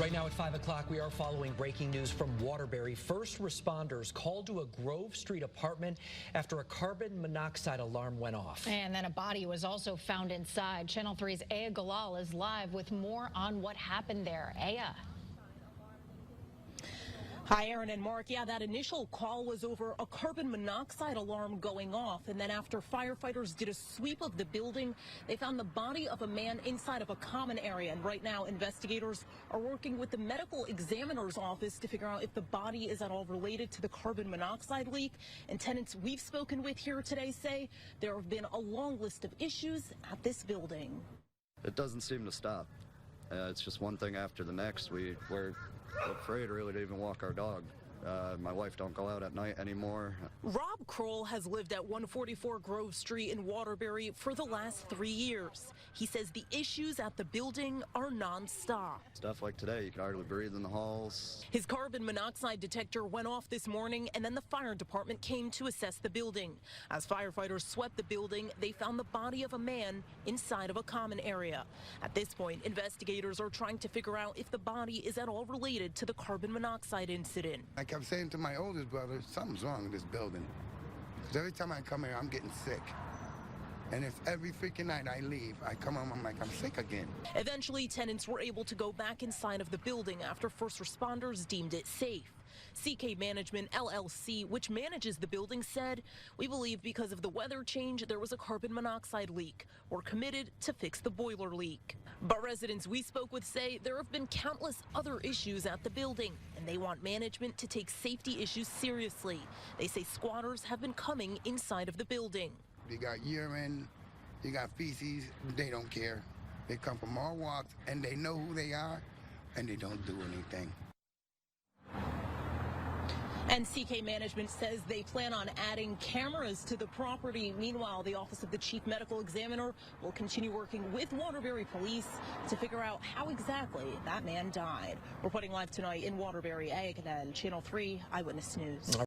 Right now at 5 o'clock, we are following breaking news from Waterbury. First responders called to a Grove Street apartment after a carbon monoxide alarm went off. And then a body was also found inside. Channel 3's Aya Galal is live with more on what happened there. Aya. Hi, Aaron and Mark. Yeah, that initial call was over a carbon monoxide alarm going off. And then after firefighters did a sweep of the building, they found the body of a man inside of a common area. And right now, investigators are working with the medical examiner's office to figure out if the body is at all related to the carbon monoxide leak. And tenants we've spoken with here today say there have been a long list of issues at this building. It doesn't seem to stop. It's just one thing after the next. We're afraid really to even walk our dog. My wife don't go out at night anymore. Rob Kroll has lived at 144 Grove Street in Waterbury for the last 3 years. He says the issues at the building are nonstop. Stuff like today, you can hardly breathe in the halls. His carbon monoxide detector went off this morning, and then the fire department came to assess the building. As firefighters swept the building, they found the body of a man inside of a common area. At this point, investigators are trying to figure out if the body is at all related to the carbon monoxide incident. I kept saying to my oldest brother, something's wrong with this building. Because every time I come here, I'm getting sick. And if every freaking night I leave, I come home, I'm like, I'm sick again. Eventually, tenants were able to go back inside of the building after first responders deemed it safe. CK Management LLC, which manages the building, said, "We believe because of the weather change, there was a carbon monoxide leak. We're committed to fix the boiler leak." But residents we spoke with say there have been countless other issues at the building, and they want management to take safety issues seriously. They say squatters have been coming inside of the building. You got urine, you got feces, they don't care. They come from all walks, and they know who they are, and they don't do anything. And CK Management says they plan on adding cameras to the property. Meanwhile, the Office of the Chief Medical Examiner will continue working with Waterbury Police to figure out how exactly that man died. Reporting live tonight in Waterbury, Aya Galal, Channel 3 Eyewitness News.